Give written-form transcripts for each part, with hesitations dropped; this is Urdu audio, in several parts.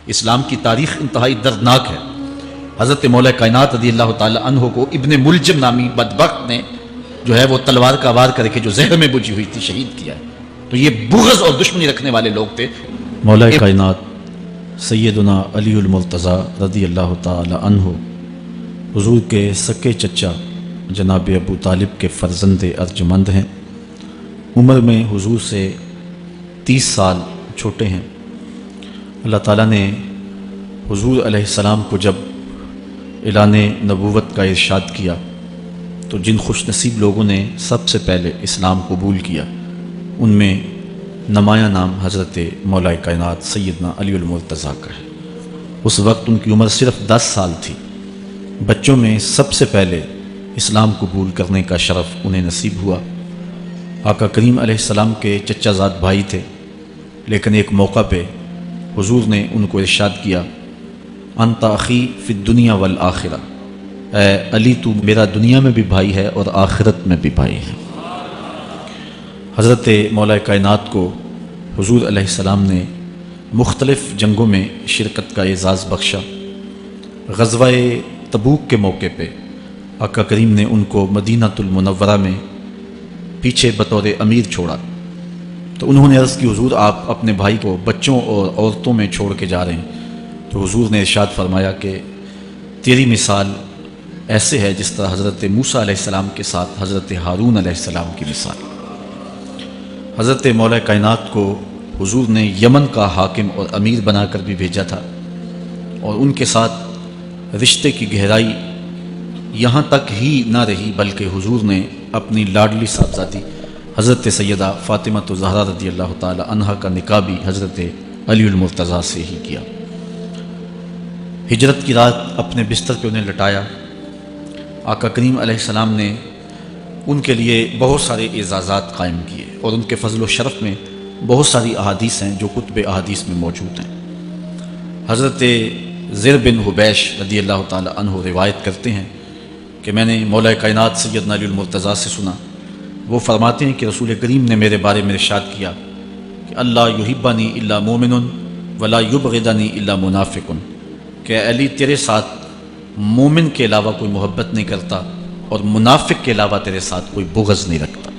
اسلام کی تاریخ انتہائی دردناک ہے۔ حضرت مولا کائنات رضی اللہ تعالی عنہ کو ابن ملجم نامی بدبخت نے جو ہے وہ تلوار کا وار کر کے جو زہر میں بجھی ہوئی تھی شہید کیا ہے۔ تو یہ بغض اور دشمنی رکھنے والے لوگ تھے۔ مولا کائنات سیدنا علی المرتضیٰ رضی اللہ تعالی عنہ حضور کے سکے چچا جناب ابو طالب کے فرزند ارجمند ہیں۔ عمر میں حضور سے 30 سال چھوٹے ہیں۔ اللہ تعالیٰ نے حضور علیہ السلام کو جب اعلان نبوت کا ارشاد کیا تو جن خوش نصیب لوگوں نے سب سے پہلے اسلام قبول کیا ان میں نمایاں نام حضرت مولا کائنات سیدنا علی المرتضیٰ کا ہے۔ اس وقت ان کی عمر صرف 10 سال تھی۔ بچوں میں سب سے پہلے اسلام قبول کرنے کا شرف انہیں نصیب ہوا۔ آقا کریم علیہ السلام کے چچا زاد بھائی تھے، لیکن ایک موقع پہ حضور نے ان کو ارشاد کیا، انت اخی فی الدنیا والآخرہ، اے علی تو میرا دنیا میں بھی بھائی ہے اور آخرت میں بھی بھائی ہے۔ حضرت مولا کائنات کو حضور علیہ السلام نے مختلف جنگوں میں شرکت کا اعزاز بخشا۔ غزوہ تبوک کے موقع پہ آقا کریم نے ان کو مدینہ المنورہ میں پیچھے بطور امیر چھوڑا، تو انہوں نے عرض کی حضور آپ اپنے بھائی کو بچوں اور عورتوں میں چھوڑ کے جا رہے ہیں، تو حضور نے ارشاد فرمایا کہ تیری مثال ایسے ہے جس طرح حضرت موسیٰ علیہ السلام کے ساتھ حضرت ہارون علیہ السلام کی مثال۔ حضرت مولا کائنات کو حضور نے یمن کا حاکم اور امیر بنا کر بھی بھیجا تھا، اور ان کے ساتھ رشتے کی گہرائی یہاں تک ہی نہ رہی بلکہ حضور نے اپنی لاڈلی صاحبزادی حضرت سیدہ فاطمہ الزہرا رضی اللہ تعالی عنہا کا نکاح بھی حضرت علی المرتضیٰ سے ہی کیا۔ ہجرت کی رات اپنے بستر پہ انہیں لٹایا۔ آقا کریم علیہ السلام نے ان کے لیے بہت سارے اعزازات قائم کیے، اور ان کے فضل و شرف میں بہت ساری احادیث ہیں جو کتب احادیث میں موجود ہیں۔ حضرت زر بن حبیش رضی اللہ تعالی عنہ روایت کرتے ہیں کہ میں نے مولا کائنات سیدنا علی المرتضیٰ سے سنا، وہ فرماتے ہیں کہ رسول کریم نے میرے بارے میں ارشاد کیا کہ اللہ یحبنی الا مومن ولا یبغضنی الا منافق، کہ علی تیرے ساتھ مومن کے علاوہ کوئی محبت نہیں کرتا اور منافق کے علاوہ تیرے ساتھ کوئی بغض نہیں رکھتا۔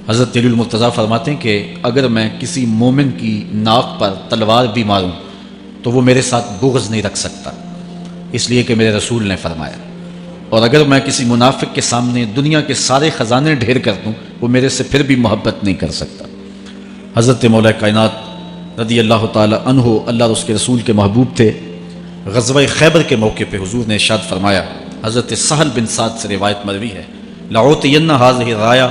حضرت علی المرتضیٰ فرماتے ہیں کہ اگر میں کسی مومن کی ناک پر تلوار بھی ماروں تو وہ میرے ساتھ بغض نہیں رکھ سکتا، اس لیے کہ میرے رسول نے فرمایا، اور اگر میں کسی منافق کے سامنے دنیا کے سارے خزانے ڈھیر کر دوں وہ میرے سے پھر بھی محبت نہیں کر سکتا۔ حضرت مولا کائنات رضی اللہ تعالی عنہ اللہ اور اس کے رسول کے محبوب تھے۔ غزوہ خیبر کے موقع پہ حضور نے ارشاد فرمایا، حضرت سہل بن سعد سے روایت مروی ہے، لَأُعْطِيَنَّ هَذِهِ الرَّايَةَ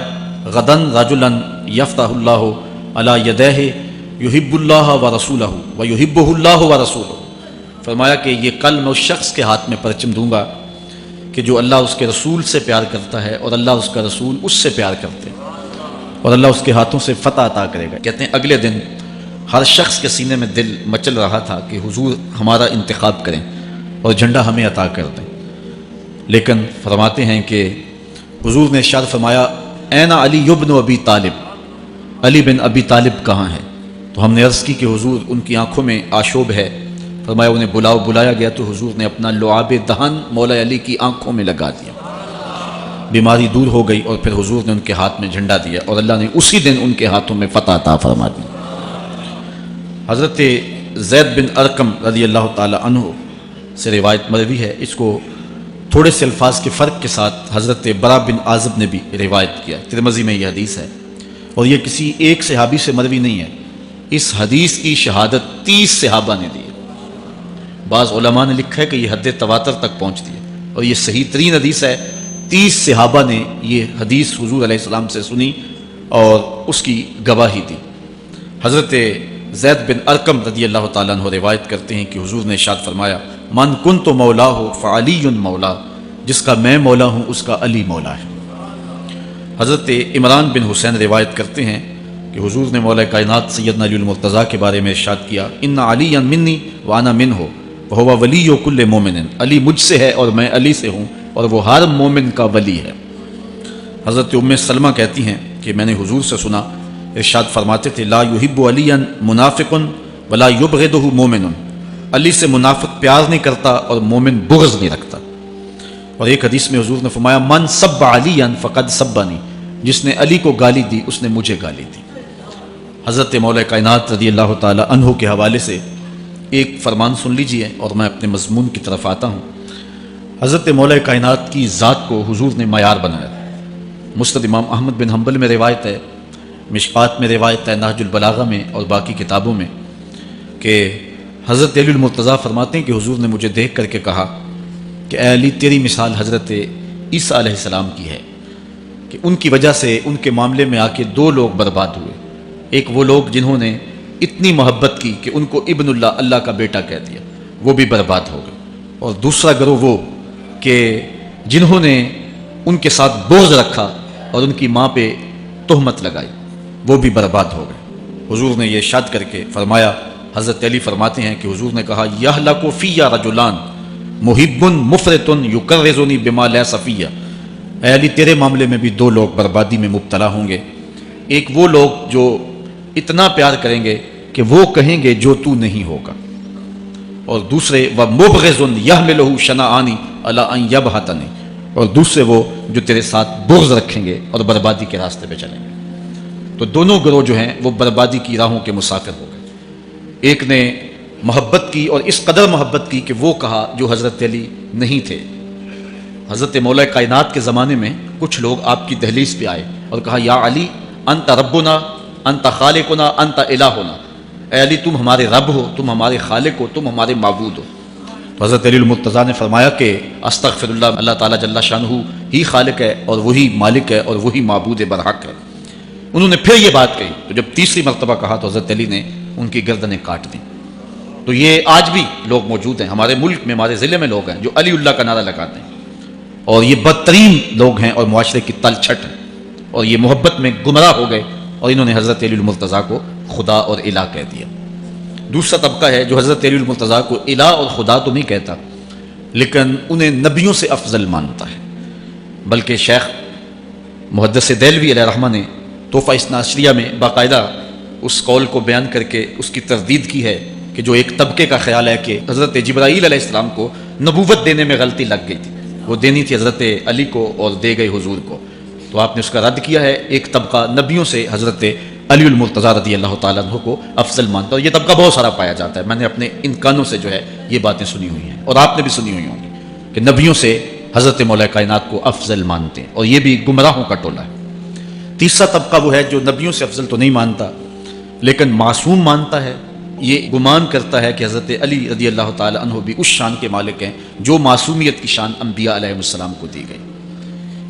غَدًا رَجُلًا يَفْتَحُ اللَّهُ عَلَى يَدَيْهِ يُحِبُّ اللَّهَ وَرَسُولَهُ وَيُحِبُّهُ اللَّهُ وَرَسُولُهُ۔ فرمایا کہ یہ کل میں اس شخص کے ہاتھ میں پرچم دوں گا کہ جو اللہ اس کے رسول سے پیار کرتا ہے اور اللہ اس کا رسول اس سے پیار کرتے ہیں، اور اللہ اس کے ہاتھوں سے فتح عطا کرے گا۔ کہتے ہیں اگلے دن ہر شخص کے سینے میں دل مچل رہا تھا کہ حضور ہمارا انتخاب کریں اور جھنڈا ہمیں عطا کر دیں، لیکن فرماتے ہیں کہ حضور نے ارشاد فرمایا، این علی ابن ابی طالب، علی بن ابی طالب کہاں ہے؟ تو ہم نے عرض کی کہ حضور ان کی آنکھوں میں آشوب ہے۔ فرمایا انہیں بلاؤ۔ بلایا گیا تو حضور نے اپنا لعاب دہن مولا علی کی آنکھوں میں لگا دیا، بیماری دور ہو گئی، اور پھر حضور نے ان کے ہاتھ میں جھنڈا دیا اور اللہ نے اسی دن ان کے ہاتھوں میں فتح عطا فرما دی۔ حضرت زید بن ارقم رضی اللہ تعالی عنہ سے روایت مروی ہے، اس کو تھوڑے سے الفاظ کے فرق کے ساتھ حضرت برا بن عازب نے بھی روایت کیا، ترمذی میں یہ حدیث ہے، اور یہ کسی ایک صحابی سے مروی نہیں ہے۔ اس حدیث کی شہادت 30 صحابہ نے دی۔ بعض علماء نے لکھا ہے کہ یہ حد تواتر تک پہنچتی ہے، اور یہ صحیح ترین حدیث ہے۔ 30 صحابہ نے یہ حدیث حضور علیہ السلام سے سنی اور اس کی گواہی دی۔ حضرت زید بن ارقم رضی اللہ تعالیٰ عنہ روایت کرتے ہیں کہ حضور نے ارشاد فرمایا، من کنت مولاہ فعلی مولا، جس کا میں مولا ہوں اس کا علی مولا ہے۔ حضرت عمران بن حسین روایت کرتے ہیں کہ حضور نے مولا کائنات سیدنا علی المرتضیٰ کے بارے میں ارشاد کیا، ان علی منی وانا منہ وہو ولی کل مومن، علی مجھ سے ہے اور میں علی سے ہوں، اور وہ ہر مومن کا ولی ہے۔ حضرت ام سلمہ کہتی ہیں کہ میں نے حضور سے سنا، ارشاد فرماتے تھے، لا یحب علی منافق ولا یبغضہ مومن، علی سے منافق پیار نہیں کرتا اور مومن بغض نہیں رکھتا۔ اور ایک حدیث میں حضور نے فرمایا من سب علیٰ فقد سبنی، جس نے علی کو گالی دی اس نے مجھے گالی دی۔ حضرت مولا کائنات رضی اللہ تعالی عنہ کے حوالے سے ایک فرمان سن لیجئے اور میں اپنے مضمون کی طرف آتا ہوں۔ حضرت مولا کائنات کی ذات کو حضور نے معیار بنایا۔ مسند امام احمد بن حنبل میں روایت ہے، مشکات میں روایت ہے، نہج البلاغہ میں اور باقی کتابوں میں، کہ حضرت علی المرتضیٰ فرماتے ہیں کہ حضور نے مجھے دیکھ کر کے کہا کہ اے علی تیری مثال حضرت عیسیٰ علیہ السلام کی ہے کہ ان کی وجہ سے ان کے معاملے میں آ کے دو لوگ برباد ہوئے۔ ایک وہ لوگ جنہوں نے اتنی محبت کی کہ ان کو ابن اللہ، اللہ کا بیٹا کہہ دیا، وہ بھی برباد ہو گئے، اور دوسرا گروہ وہ کہ جنہوں نے ان کے ساتھ بغض رکھا اور ان کی ماں پہ تہمت لگائی، وہ بھی برباد ہو گئے۔ حضور نے یہ ارشاد کر کے فرمایا، حضرت علی فرماتے ہیں کہ حضور نے کہا یہلک فی رجلان محب مفرط یکرزنی بما لیس فی، اے علی تیرے معاملے میں بھی دو لوگ بربادی میں مبتلا ہوں گے۔ ایک وہ لوگ جو اتنا پیار کریں گے کہ وہ کہیں گے جو تو نہیں ہوگا، اور دوسرے ومبغض یحملہ شنآنی علی ان یبہتنی، اور دوسرے وہ جو تیرے ساتھ بغض رکھیں گے اور بربادی کے راستے پہ چلیں گے۔ تو دونوں گروہ جو ہیں وہ بربادی کی راہوں کے مسافر ہو گئے۔ ایک نے محبت کی اور اس قدر محبت کی کہ وہ کہا جو حضرت علی نہیں تھے۔ حضرت مولا کائنات کے زمانے میں کچھ لوگ آپ کی دہلیز پہ آئے اور کہا یا علی انت ربنا انت خالقنا انت الہنا، اے علی تم ہمارے رب ہو، تم ہمارے خالق ہو، تم ہمارے معبود ہو۔ تو حضرت علی المرتضیٰ نے فرمایا کہ استغفر اللہ، اللہ تعالیٰ جل شانہ ہی خالق ہے اور وہی مالک ہے اور وہی معبود برحق ہے۔ انہوں نے پھر یہ بات کہی، تو جب تیسری مرتبہ کہا تو حضرت علی نے ان کی گردنیں کاٹ دیں۔ تو یہ آج بھی لوگ موجود ہیں ہمارے ملک میں، ہمارے ضلع میں لوگ ہیں جو علی اللہ کا نعرہ لگاتے ہیں، اور یہ بدترین لوگ ہیں اور معاشرے کی تل چھٹ ہیں، اور یہ محبت میں گمراہ ہو گئے اور انہوں نے حضرت علی المرتضیٰ کو خدا اور الہ کہہ دیا۔ دوسرا طبقہ ہے جو حضرت علی المرتضیٰ کو الہ اور خدا تو نہیں کہتا، لیکن انہیں نبیوں سے افضل مانتا ہے۔ بلکہ شیخ محدث دہلوی علیہ رحمہ نے تحفہ اثنا عشریہ میں باقاعدہ اس قول کو بیان کر کے اس کی تردید کی ہے کہ جو ایک طبقے کا خیال ہے کہ حضرت جبرائیل علیہ السلام کو نبوت دینے میں غلطی لگ گئی تھی، وہ دینی تھی حضرت علی کو اور دے گئی حضور کو، تو آپ نے اس کا رد کیا ہے۔ ایک طبقہ نبیوں سے حضرت علی المرتضیٰ رضی اللہ تعالیٰ عنہ کو افضل مانتا ہے، اور یہ طبقہ بہت سارا پایا جاتا ہے۔ میں نے اپنے ان کانوں سے جو ہے یہ باتیں سنی ہوئی ہیں، اور آپ نے بھی سنی ہوئی ہوں گی کہ نبیوں سے حضرت مولا کائنات کو افضل مانتے ہیں، اور یہ بھی گمراہوں کا ٹولہ ہے۔ تیسرا طبقہ وہ ہے جو نبیوں سے افضل تو نہیں مانتا لیکن معصوم مانتا ہے، یہ گمان کرتا ہے کہ حضرت علی رضی اللہ تعالی عنہ بھی اس شان کے مالک ہیں جو معصومیت کی شان انبیاء علیہ السلام کو دی گئی۔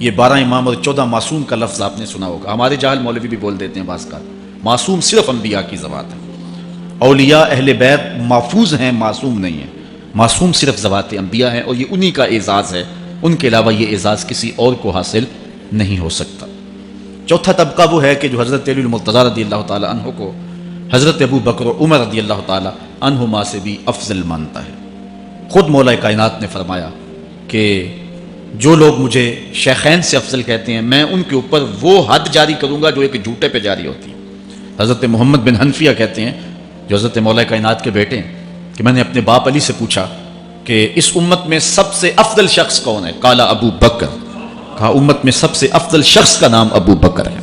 یہ 12 امام اور 14 معصوم کا لفظ آپ نے سنا ہوگا، ہمارے جاہل مولوی بھی بول دیتے ہیں بعض کا، معصوم صرف انبیاء کی ذوات ہے۔ اولیاء اہل بیت محفوظ ہیں، معصوم نہیں ہیں، معصوم صرف ذوات انبیاء ہیں، اور یہ انہی کا اعزاز ہے، ان کے علاوہ یہ اعزاز کسی اور کو حاصل نہیں ہو سکتا۔ چوتھا طبقہ وہ ہے کہ جو حضرت علی المرتضیٰ رضی اللہ تعالی عنہ کو حضرت ابو بکر و عمر رضی اللہ تعالی عنہما سے بھی افضل مانتا ہے۔ خود مولا کائنات نے فرمایا کہ جو لوگ مجھے شیخین سے افضل کہتے ہیں میں ان کے اوپر وہ حد جاری کروں گا جو ایک جھوٹے پہ جاری ہوتی ہے۔ حضرت محمد بن حنفیہ کہتے ہیں جو حضرت مولا کائنات کے بیٹے ہیں کہ میں نے اپنے باپ علی سے پوچھا کہ اس امت میں سب سے افضل شخص کون ہے؟ قالا ابو بکر، کہا امت میں سب سے افضل شخص کا نام ابو بکر ہے۔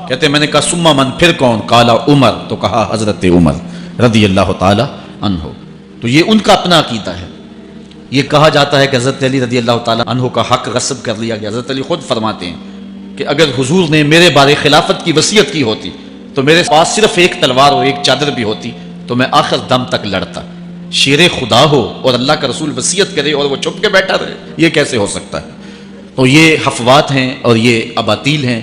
کہتے ہیں میں نے کہا ثم من، پھر کون؟ قالا عمر، تو کہا حضرت عمر رضی اللہ تعالی عنہ۔ تو یہ ان کا اپنا عقیدہ ہے۔ یہ کہا جاتا ہے کہ حضرت علی رضی اللہ تعالی عنہ کا حق غصب کر لیا گیا۔ حضرت علی خود فرماتے ہیں کہ اگر حضور نے میرے بارے خلافت کی وصیت کی ہوتی تو میرے پاس صرف ایک تلوار اور ایک چادر بھی ہوتی تو میں آخر دم تک لڑتا۔ شیر خدا ہو اور اللہ کا رسول وصیت کرے اور وہ چھپ کے بیٹھا رہے، یہ کیسے ہو سکتا ہے؟ تو یہ حفوات ہیں اور یہ اباطیل ہیں،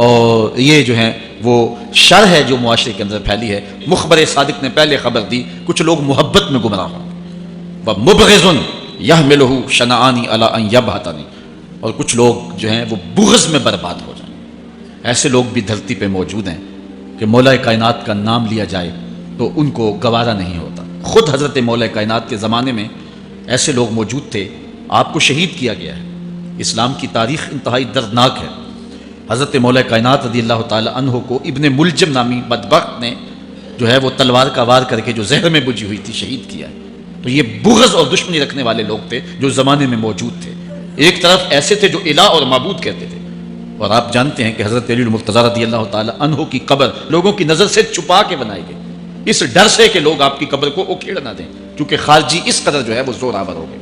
اور یہ جو ہیں وہ شر ہے جو معاشرے کے اندر پھیلی ہے۔ مخبر صادق نے پہلے خبر دی کچھ لوگ محبت میں گمراہ ہوں، وَمُبْغِضٌ يَحْمِلُهُ شَنَآنِ عَلَىٰ أَن يَبْهَتَنِ، اور کچھ لوگ جو ہیں وہ بغض میں برباد ہو جائیں۔ ایسے لوگ بھی دھرتی پہ موجود ہیں کہ مولا کائنات کا نام لیا جائے تو ان کو گوارا نہیں ہوتا۔ خود حضرت مولا کائنات کے زمانے میں ایسے لوگ موجود تھے، آپ کو شہید کیا گیا ہے۔ اسلام کی تاریخ انتہائی دردناک ہے۔ حضرت مولا کائنات رضی اللہ تعالی عنہ کو ابن ملجم نامی بدبخت نے جو ہے وہ تلوار کا وار کر کے جو زہر میں بجھی ہوئی تھی شہید کیا ہے۔ تو یہ بغض اور دشمنی رکھنے والے لوگ تھے جو زمانے میں موجود تھے. ایک طرف ایسے تھے جو الہ اور معبود کہتے تھے، اور آپ جانتے ہیں کہ حضرت علی المرتضیٰ رضی اللہ تعالی عنہ کی قبر لوگوں کی نظر سے چھپا کے بنائی گئی، اس ڈر سے کہ لوگ آپ کی قبر کو اکھیڑ نہ دیں، کیونکہ خارجی اس قدر جو ہے وہ زور آور ہو گئے.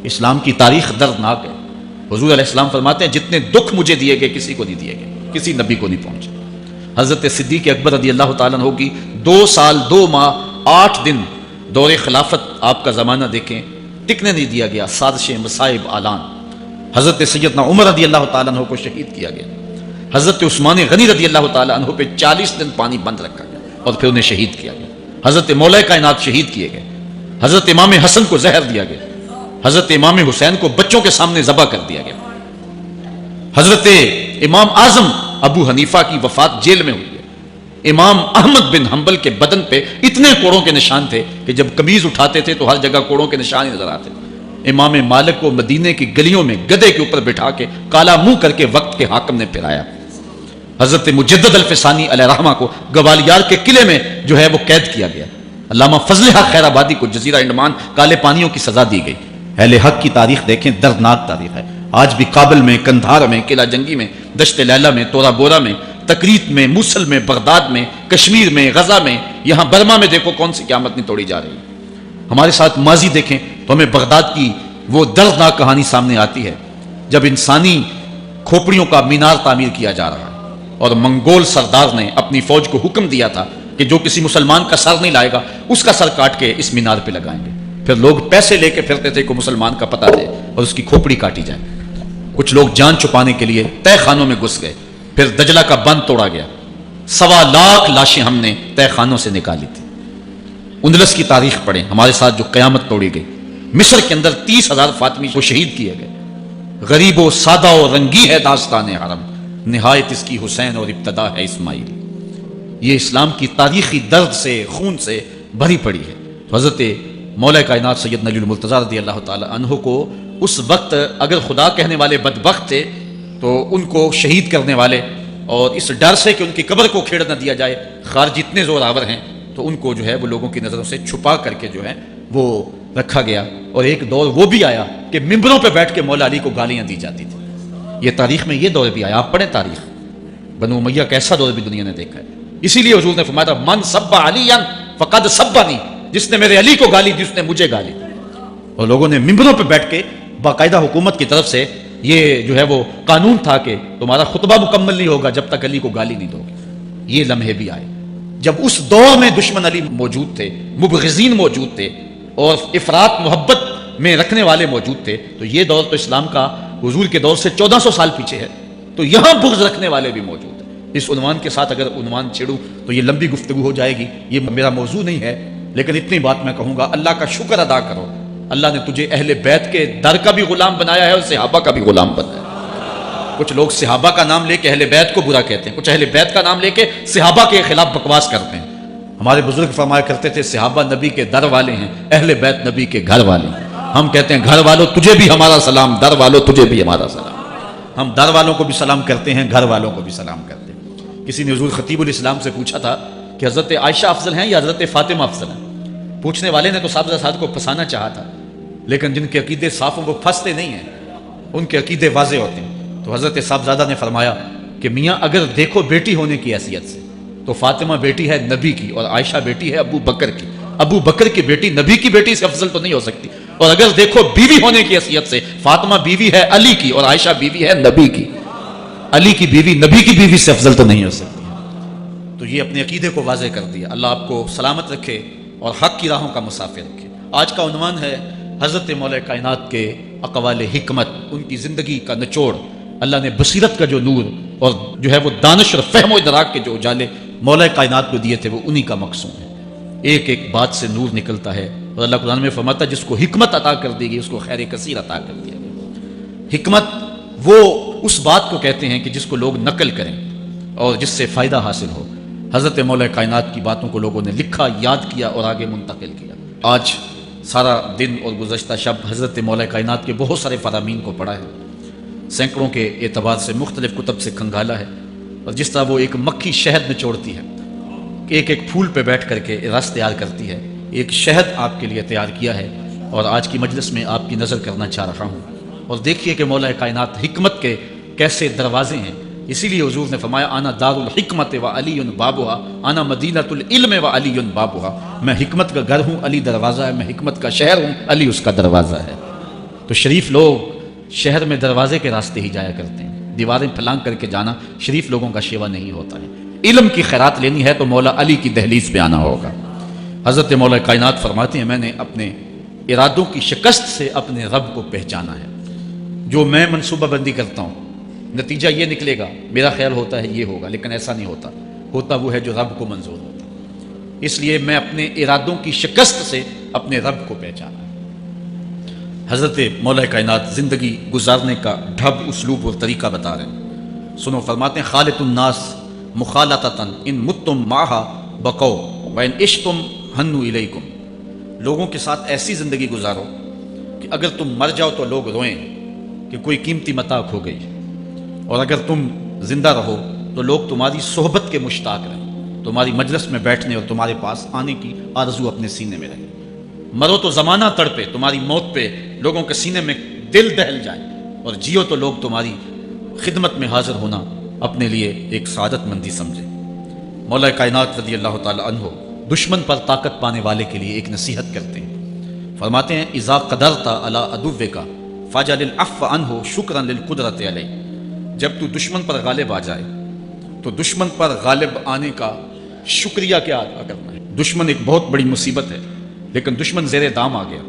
اسلام کی تاریخ دردناک ہے. حضور علیہ السلام فرماتے ہیں جتنے دکھ مجھے دیے گئے کسی کو نہیں دیے گئے، کسی نبی کو نہیں پہنچے. حضرت صدیق اکبر رضی اللہ تعالیٰ عنہ کی 2 سال 2 ماہ 8 دن دور خلافت، آپ کا زمانہ دیکھیں، ٹکنے نہیں دیا گیا، سازشیں، مصائب، اعلان. حضرت سیدنا عمر رضی اللہ تعالیٰ عنہ کو شہید کیا گیا. حضرت عثمان غنی رضی اللہ تعالیٰ عنہ پہ 40 دن پانی بند رکھا گیا اور پھر انہیں شہید کیا گیا. حضرت مولا کائنات شہید کیے گئے. حضرت امام حسن کو زہر دیا گیا. حضرت امام حسین کو بچوں کے سامنے ذبح کر دیا گیا. حضرت امام اعظم ابو حنیفہ کی وفات جیل میں ہوئی ہے. امام احمد بن حنبل کے بدن پہ اتنے کوڑوں کے نشان تھے کہ جب قمیض اٹھاتے تھے تو ہر جگہ کوڑوں کے نشان ہی نظر آتے تھے. امام مالک کو مدینے کی گلیوں میں گدھے کے اوپر بٹھا کے کالا منہ کر کے وقت کے حاکم نے پھرایا. حضرت مجدد الفسانی علیہ رحمہ کو گوالیار کے قلعے میں جو ہے وہ قید کیا گیا. علامہ فضل حق خیر آبادی کو جزیرہ انڈمان کالے پانیوں کی سزا دی گئی. اہل حق کی تاریخ دیکھیں، دردناک تاریخ ہے. آج بھی کابل میں، کندھار میں، قلعہ جنگی میں، دشت لیلہ میں، تورا بورا میں، تکریت میں، موصل میں، بغداد میں، کشمیر میں، غزہ میں، یہاں برما میں دیکھو کون سی قیامت نہیں توڑی جا رہی. ہمارے ساتھ ماضی دیکھیں تو ہمیں بغداد کی وہ دردناک کہانی سامنے آتی ہے جب انسانی کھوپڑیوں کا مینار تعمیر کیا جا رہا ہے اور منگول سردار نے اپنی فوج کو حکم دیا تھا کہ جو کسی مسلمان کا سر نہیں لائے گا اس کا سر کاٹ کے اس مینار پہ لگائیں گے. پھر لوگ پیسے لے کے پھرتے تھے کہ مسلمان کا پتہ دے اور اس کی کھوپڑی کاٹی جائے. کچھ لوگ جان چھپانے کے لیے تہ خانوں میں گھس گئے. پھر دجلہ کا بند توڑا گیا. 1.25 لاکھ لاشیں ہم نے تہ خانوں سے نکالی تھی. اندلس کی تاریخ پڑھیں، ہمارے ساتھ جو قیامت توڑی گئی. مصر کے اندر 30,000 فاطمی کو شہید کیے گئے. غریب و سادہ و رنگی ہے داستان حرم، نہایت اس کی حسین اور ابتدا ہے اسماعیل. یہ اسلام کی تاریخی درد سے، خون سے بھری پڑی ہے. تو حضرت مولا کائنات سیدنا علی المرتضیٰ رضی اللہ تعالی عنہ کو اس وقت اگر خدا کہنے والے بدبخت تھے تو ان کو شہید کرنے والے اور اس ڈر سے کہ ان کی قبر کو کھیڑ نہ دیا جائے خارج اتنے زور آور ہیں تو ان کو جو ہے وہ لوگوں کی نظروں سے چھپا کر کے جو ہے وہ رکھا گیا. اور ایک دور وہ بھی آیا کہ ممبروں پہ بیٹھ کے مولا علی کو گالیاں دی جاتی تھی. یہ تاریخ میں یہ دور بھی آیا. آپ پڑھیں تاریخ، بنو امیہ کا ایسا دور بھی دنیا نے دیکھا ہے. اسی لیے حضور نے فرمایا من سب علی فقد سبنی، جس نے میرے علی کو گالی دی اس نے مجھے گالی. اور لوگوں نے ممبروں پہ بیٹھ کے باقاعدہ حکومت کی طرف سے یہ جو ہے وہ قانون تھا کہ تمہارا خطبہ مکمل نہیں ہوگا جب تک علی کو گالی نہیں دو گے. یہ لمحے بھی آئے جب اس دور میں دشمن علی موجود تھے، مبغضین موجود تھے اور افراط محبت میں رکھنے والے موجود تھے. تو یہ دور تو اسلام کا حضور کے دور سے 1400 سال پیچھے ہے. تو یہاں بغض رکھنے والے بھی موجود ہیں. اس عنوان کے ساتھ اگر عنوان چھیڑوں تو یہ لمبی گفتگو ہو جائے گی، یہ میرا موضوع نہیں ہے. لیکن اتنی بات میں کہوں گا، اللہ کا شکر ادا کرو، اللہ نے تجھے اہل بیت کے در کا بھی غلام بنایا ہے اور صحابہ کا بھی غلام بنایا ہے. کچھ لوگ صحابہ کا نام لے کے اہل بیت کو برا کہتے ہیں، کچھ اہل بیت کا نام لے کے صحابہ کے خلاف بکواس کرتے ہیں. ہمارے بزرگ فرمایا کرتے تھے صحابہ نبی کے در والے ہیں، اہل بیت نبی کے گھر والے ہیں. ہم کہتے ہیں گھر والوں تجھے بھی ہمارا سلام، در والوں تجھے بھی ہمارا سلام. ہم در والوں کو بھی سلام کرتے ہیں، گھر والوں کو بھی سلام کرتے ہیں. کسی نے حضور خطیب الاسلام سے پوچھا تھا کہ حضرت عائشہ افضل ہیں یا حضرت فاطمہ افضل ہیں. پوچھنے والے نے تو صاحب کو پھنسانا چاہا تھا، لیکن جن کے عقیدے صاف ہیں وہ پھنستے نہیں ہیں، ان کے عقیدے واضح ہوتے ہیں. تو حضرت صاحبزادہ نے فرمایا کہ میاں اگر دیکھو بیٹی ہونے کی حیثیت سے تو فاطمہ بیٹی ہے نبی کی اور عائشہ بیٹی ہے ابو بکر کی. ابو بکر کی بیٹی نبی کی بیٹی سے افضل تو نہیں ہو سکتی. اور اگر دیکھو بیوی ہونے کی حیثیت سے فاطمہ بیوی ہے علی کی اور عائشہ بیوی ہے نبی کی. علی کی بیوی نبی کی بیوی سے افضل تو نہیں ہو سکتی. تو یہ اپنے عقیدے کو واضح کر دیا. اللہ آپ کو سلامت رکھے اور حق کی راہوں کا مسافر رکھے. آج کا عنوان ہے حضرت مولا کائنات کے اقوال حکمت، ان کی زندگی کا نچوڑ. اللہ نے بصیرت کا جو نور اور جو ہے وہ دانش اور فہم و ادراک کے جو اجالے مولا کائنات کو دیے تھے وہ انہی کا مقصود ہے. ایک ایک بات سے نور نکلتا ہے اور اللہ قرآن میں فرماتا ہے جس کو حکمت عطا کر دی گئی اس کو خیر کثیر عطا کر دیا گیا. حکمت وہ اس بات کو کہتے ہیں کہ جس کو لوگ نقل کریں اور جس سے فائدہ حاصل ہو. حضرت مولا کائنات کی باتوں کو لوگوں نے لکھا، یاد کیا اور آگے منتقل کیا. آج سارا دن اور گزشتہ شب حضرت مولا کائنات کے بہت سارے فرامین کو پڑھا ہے، سینکڑوں کے اعتبار سے مختلف کتب سے کھنگالا ہے. اور جس طرح وہ ایک مکھی شہد نچوڑتی ہے، ایک ایک پھول پہ بیٹھ کر کے رس تیار کرتی ہے، ایک شہد آپ کے لیے تیار کیا ہے اور آج کی مجلس میں آپ کی نظر کرنا چاہ رہا ہوں۔ اور دیکھیے کہ مولا کائنات حکمت کے کیسے دروازے ہیں۔ اسی لیے حضور نے فرمایا انا دار الحکمت و علی بابھا، انا مدینۃ العلم و علی بابھا، میں حکمت کا گھر ہوں، علی دروازہ ہے، میں حکمت کا شہر ہوں، علی اس کا دروازہ ہے۔ تو شریف لوگ شہر میں دروازے کے راستے ہی جایا کرتے ہیں، دیواریں پھلانگ کر کے جانا شریف لوگوں کا شیوا نہیں ہوتا ہے۔ علم کی خیرات لینی ہے تو مولا علی کی دہلیز پہ آنا ہوگا۔ حضرت مولا کائنات فرماتے ہیں میں نے اپنے ارادوں کی شکست سے اپنے رب کو پہچانا ہے۔ جو میں منصوبہ بندی کرتا ہوں نتیجہ یہ نکلے گا، میرا خیال ہوتا ہے یہ ہوگا، لیکن ایسا نہیں ہوتا، ہوتا وہ ہے جو رب کو منظور ہوتا ہے۔ اس لیے میں اپنے ارادوں کی شکست سے اپنے رب کو پہچانا ہے۔ حضرت مولا کائنات زندگی گزارنے کا ڈھب، اسلوب اور طریقہ بتا رہے ہیں۔ سنو، فرماتے ہیں خالط الناس مخالطتاً ان متم معہا بقو وان عشتم ہنو الیکم، لوگوں کے ساتھ ایسی زندگی گزارو کہ اگر تم مر جاؤ تو لوگ روئیں کہ کوئی قیمتی متاع کھو گئی، اور اگر تم زندہ رہو تو لوگ تمہاری صحبت کے مشتاق رہیں، تمہاری مجلس میں بیٹھنے اور تمہارے پاس آنے کی آرزو اپنے سینے میں رہے۔ مرو تو زمانہ تڑپے، تمہاری موت پہ لوگوں کے سینے میں دل دہل جائے، اور جیو تو لوگ تمہاری خدمت میں حاضر ہونا اپنے لیے ایک سعادت مندی سمجھے۔ مولا کائنات رضی اللہ تعالی عنہ دشمن پر طاقت پانے والے کے لیے ایک نصیحت کرتے ہیں۔ فرماتے ہیں اذا قدرت علی عدوک فاجعل العفو عنہ شکرا للقدرت علیہ، جب تو دشمن پر غالب آ جائے تو دشمن پر غالب آنے کا شکریہ کیا ادا کرنا ہے۔ دشمن ایک بہت بڑی مصیبت ہے، لیکن دشمن زیر دام آ گیا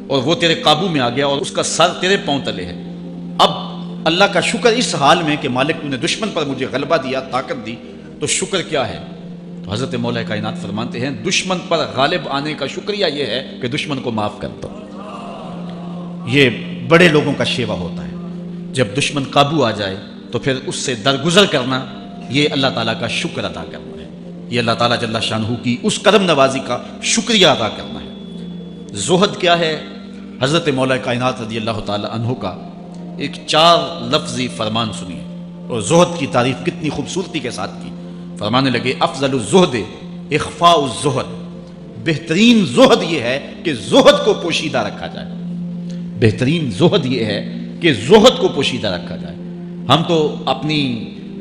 اور وہ تیرے قابو میں آ گیا اور اس کا سر تیرے پاؤں تلے ہے۔ اب اللہ کا شکر اس حال میں کہ مالک تو نے دشمن پر مجھے غلبہ دیا، طاقت دی، تو شکر کیا ہے؟ تو حضرت مولا کائنات فرماتے ہیں دشمن پر غالب آنے کا شکریہ یہ ہے کہ دشمن کو معاف کر دو۔ یہ بڑے لوگوں کا شیوا ہوتا ہے، جب دشمن قابو آ جائے تو پھر اس سے درگزر کرنا، یہ اللہ تعالیٰ کا شکر ادا کرنا ہے، یہ اللہ تعالیٰ جل شانہ کی اس کرم نوازی کا شکریہ ادا کرنا ہے۔ زہد کیا ہے؟ حضرت مولا کائنات رضی اللہ تعالی عنہ کا ایک 4 لفظی فرمان سنیے، اور زہد کی تعریف کتنی خوبصورتی کے ساتھ کی۔ فرمانے لگے افضل الزہد اخفاء الزہد، بہترین زہد یہ ہے کہ زہد کو پوشیدہ رکھا جائے، بہترین زہد یہ ہے کہ زہد کو پوشیدہ رکھا جائے۔ ہم تو اپنی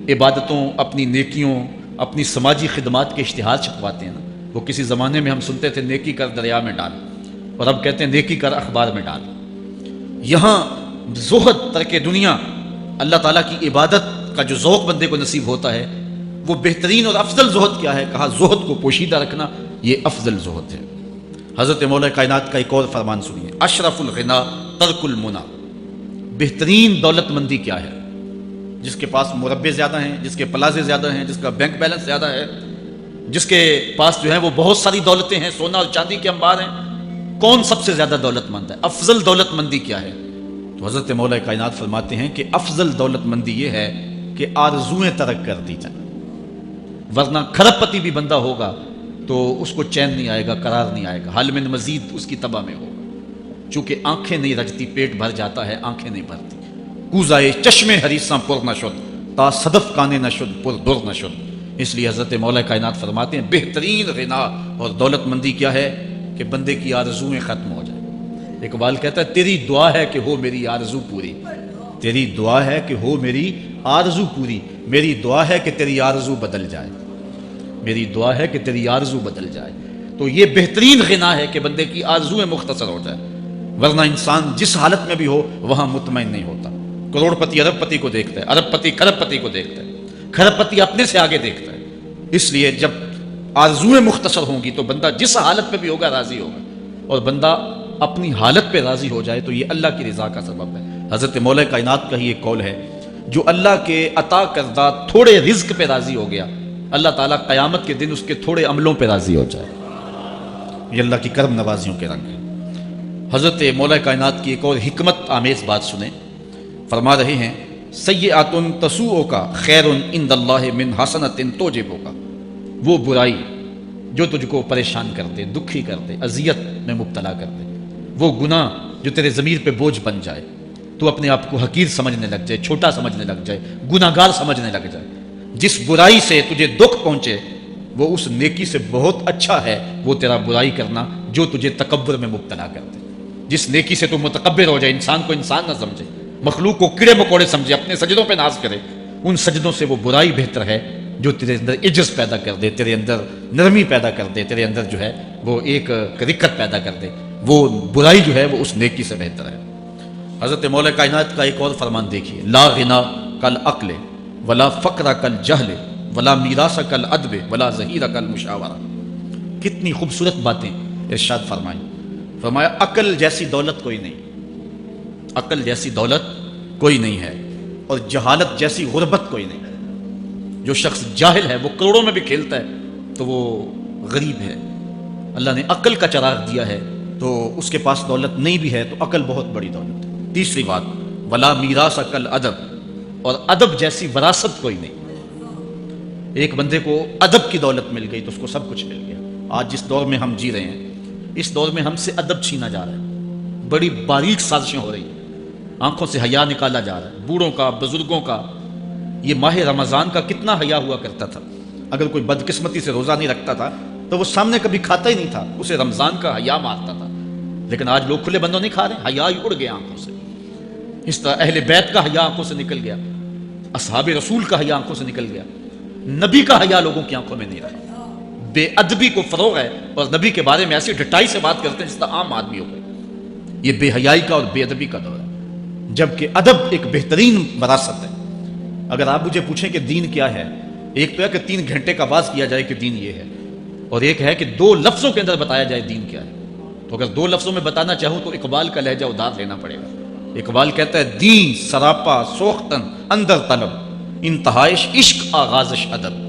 عبادتوں، اپنی نیکیوں، اپنی سماجی خدمات کے اشتہار چھپواتے ہیں نا۔ وہ کسی زمانے میں ہم سنتے تھے نیکی کر دریا میں ڈال، اور اب کہتے ہیں نیکی کر اخبار میں ڈال۔ یہاں زہد، ترک دنیا، اللہ تعالیٰ کی عبادت کا جو ذوق بندے کو نصیب ہوتا ہے، وہ بہترین اور افضل زہد کیا ہے؟ کہا زہد کو پوشیدہ رکھنا، یہ افضل زہد ہے۔ حضرت مولا کائنات کا ایک اور فرمان سنیے، اشرف الغنا ترک المنا، بہترین دولت مندی کیا ہے؟ جس کے پاس مربے زیادہ ہیں، جس کے پلازے زیادہ ہیں، جس کا بینک بیلنس زیادہ ہے، جس کے پاس جو ہے وہ بہت ساری دولتیں ہیں، سونا اور چاندی کے انبار ہیں، کون سب سے زیادہ دولت مند ہے؟ افضل دولت مندی کیا ہے؟ تو حضرت مولا کائنات فرماتے ہیں کہ افضل دولت مندی یہ ہے کہ آرزوئیں ترک کر دی جائیں، ورنہ کھرب پتی بھی بندہ ہوگا تو اس کو چین نہیں آئے گا، قرار نہیں آئے گا، حل من مزید اس کی تباہ میں ہوگا۔ چونکہ آنکھیں نہیں رجتی، پیٹ بھر جاتا ہے، آنکھیں نہیں بھرتی۔ کوزائے چشمے حریصاں پر نہ شد، تا صدف کانے نہ شد، پر در نہ شد۔ اس لیے حضرت مولا کائنات فرماتے ہیں بہترین غنا اور دولت مندی کیا ہے؟ کہ بندے کی آرزوئیں ختم ہو جائیں۔ اقبال کہتا ہے تیری دعا ہے کہ ہو میری آرزو پوری، تیری دعا ہے کہ ہو میری آرزو پوری، میری دعا ہے کہ تیری آرزو بدل جائے، میری دعا ہے کہ تیری آرزو بدل جائے۔ تو یہ بہترین غنا ہے کہ بندے کی آرزوئیں مختصر ہو جائے، ورنہ انسان جس حالت میں بھی ہو وہاں مطمئن نہیں ہوتا۔ کروڑ پتی ارب پتی کو دیکھتا ہے، ارب پتی کھرب پتی کو دیکھتا ہے، کھرب پتی اپنے سے آگے دیکھتا ہے۔ اس لیے جب آرزوئیں مختصر ہوں گی تو بندہ جس حالت میں بھی ہوگا راضی ہوگا، اور بندہ اپنی حالت پہ راضی ہو جائے تو یہ اللہ کی رضا کا سبب ہے۔ حضرت مولا کائنات کا ہی ایک قول ہے، جو اللہ کے عطا کردہ تھوڑے رزق پہ راضی ہو گیا، اللہ تعالیٰ قیامت کے دن اس کے تھوڑے عملوں پہ راضی ہو جائے۔ یہ اللہ کی کرم نوازیوں کے رنگ ہے۔ حضرت مولا کائنات کی ایک اور حکمت آمیز بات سنیں، فرما رہے ہیں سیئات تسوءک خیر عند اللہ من حسنۃ توجبک، وہ برائی جو تجھ کو پریشان کرتے، دکھی کرتے، اذیت میں مبتلا کرتے، وہ گناہ جو تیرے ضمیر پہ بوجھ بن جائے، تو اپنے آپ کو حقیر سمجھنے لگ جائے، چھوٹا سمجھنے لگ جائے، گناہ گار سمجھنے لگ جائے، جس برائی سے تجھے دکھ پہنچے وہ اس نیکی سے بہت اچھا ہے، وہ تیرا برائی کرنا جو تجھے تکبر میں مبتلا کر دے. جس نیکی سے تو متکبر ہو جائے، انسان کو انسان نہ سمجھے، مخلوق کو کیڑے مکوڑے سمجھے، اپنے سجدوں پہ ناز کرے، ان سجدوں سے وہ برائی بہتر ہے جو تیرے اندر عجز پیدا کر دے، تیرے اندر نرمی پیدا کر دے، تیرے اندر جو ہے وہ ایک رقت پیدا کر دے. وہ برائی جو ہے وہ اس نیکی سے بہتر ہے. حضرت مولا کائنات کا ایک اور فرمان دیکھیے، لا غنا کل عقل ولا فقر کل جہل ولا میراث کل ادب ولا ظہیر کل مشاورہ. کتنی خوبصورت باتیں ارشاد فرمائیں. فرمایا عقل جیسی دولت کوئی نہیں، عقل جیسی دولت کوئی نہیں ہے، اور جہالت جیسی غربت کوئی نہیں ہے. جو شخص جاہل ہے وہ کروڑوں میں بھی کھیلتا ہے تو وہ غریب ہے. اللہ نے عقل کا چراغ دیا ہے تو اس کے پاس دولت نہیں بھی ہے تو عقل بہت بڑی دولت ہے. تیسری بات، ولا میراث کل ادب، اور ادب جیسی وراثت کوئی نہیں. ایک بندے کو ادب کی دولت مل گئی تو اس کو سب کچھ مل گیا. آج جس دور میں ہم جی رہے ہیں، اس دور میں ہم سے ادب چھینا جا رہا ہے، بڑی باریک سازشیں ہو رہی ہیں، آنکھوں سے حیا نکالا جا رہا ہے، بوڑھوں کا، بزرگوں کا. یہ ماہ رمضان کا کتنا حیا ہوا کرتا تھا. اگر کوئی بدقسمتی سے روزہ نہیں رکھتا تھا تو وہ سامنے کبھی کھاتا ہی نہیں تھا، اسے رمضان کا حیا مارتا تھا. لیکن آج لوگ کھلے بندوں نہیں کھا رہے، حیا ہی اڑ گیا آنکھوں سے. اس طرح اہل بیت کا حیا آنکھوں سے نکل گیا، اصحاب رسول کا حیا آنکھوں سے نکل گیا، نبی کا حیا لوگوں کی آنکھوں میں نہیں رہا. بے ادبی کو فروغ ہے اور نبی کے بارے میں ایسی ڈٹائی سے بات کرتے ہیں جس طرح عام آدمی ہو گئے. یہ بے حیائی کا اور بے ادبی کا دور ہے، جبکہ ادب ایک بہترین وراثت ہے. اگر آپ مجھے پوچھیں کہ دین کیا ہے، ایک تو ہے کہ 3 گھنٹے کا واز کیا جائے کہ دین یہ ہے، اور ایک ہے کہ 2 لفظوں کے اندر بتایا جائے دین کیا ہے. تو اگر 2 لفظوں میں بتانا چاہوں تو اقبال کا لہجہ ادار لینا پڑے گا. اقبال کہتا ہے، دین سراپا سوختن اندر طلب، انتہائش عشق آغازش ادب.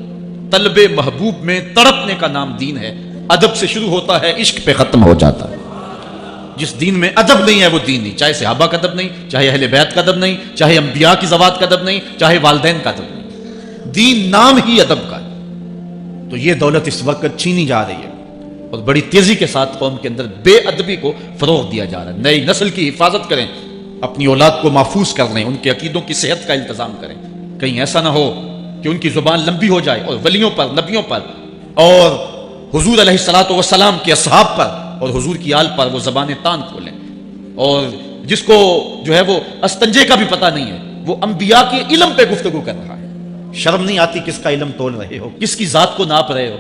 طلب محبوب میں تڑپنے کا نام دین ہے، ادب سے شروع ہوتا ہے، عشق پہ ختم ہو جاتا ہے. جس دین میں ادب نہیں ہے وہ دین نہیں، چاہے صحابہ کا ادب نہیں، چاہے اہل بیت کا ادب نہیں، چاہے انبیاء کی زوات کا ادب نہیں، چاہے والدین کا ادب نہیں. دین نام ہی ادب کا ہے. تو یہ دولت اس وقت چھینی جا رہی ہے اور بڑی تیزی کے ساتھ قوم کے اندر بے ادبی کو فروغ دیا جا رہا ہے. نئی نسل کی حفاظت کریں، اپنی اولاد کو محفوظ کر لیں، ان کے عقیدوں کی صحت کا التزام کریں. کہیں ایسا نہ ہو کہ ان کی زبان لمبی ہو جائے اور ولیوں پر، نبیوں پر اور حضور علیہ الصلوۃ والسلام کے اصحاب پر اور حضور کی آل پر وہ زبانیں تان کھولیں. اور جس کو جو ہے وہ استنجے کا بھی پتہ نہیں ہے، وہ انبیاء کے علم پہ گفتگو کر رہا ہے. شرم نہیں آتی کس کا علم تول رہے ہو، کس کی ذات کو ناپ رہے ہو.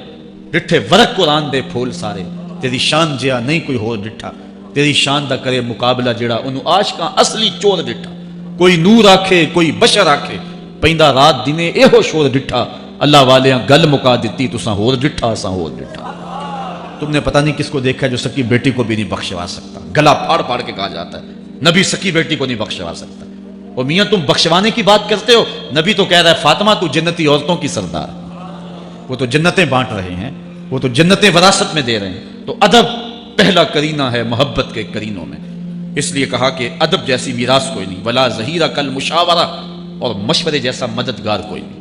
ڈٹھے ورق قرآن دے پھول سارے، تیری شان جیا نہیں کوئی ہو ڈٹھا. تیری شان دا کرے مقابلہ جڑا انہوں عاشقاں اصلی چور ڈٹھا. کوئی نور آکھے کوئی بشر آکھے، پیندا رات دنے اے ہو شور ڈٹھا. اللہ والیاں گل مکا دیتی تساں ہور ڈٹھا اساں ہور ڈٹھا. تم نے پتہ نہیں کس کو دیکھا جو سکی بیٹی کو بھی نہیں بخشوا سکتا. گلا پھاڑ پھاڑ کے کہا جاتا ہے نبی سکی بیٹی کو نہیں بخشوا سکتا. اور میاں تم بخشوانے کی بات کرتے ہو، نبی تو کہہ رہا ہے فاطمہ تو جنتی عورتوں کی سردار. وہ تو جنتیں بانٹ رہے ہیں، وہ تو جنتیں وراثت میں دے رہے ہیں. تو ادب پہلا کرینہ ہے محبت کے کرینوں میں. اس لیے کہا کہ ادب جیسی میراث کوئی نہیں، ولا ظہیر کل مشاورہ، اور مشورے جیسا مددگار کوئی نہیں.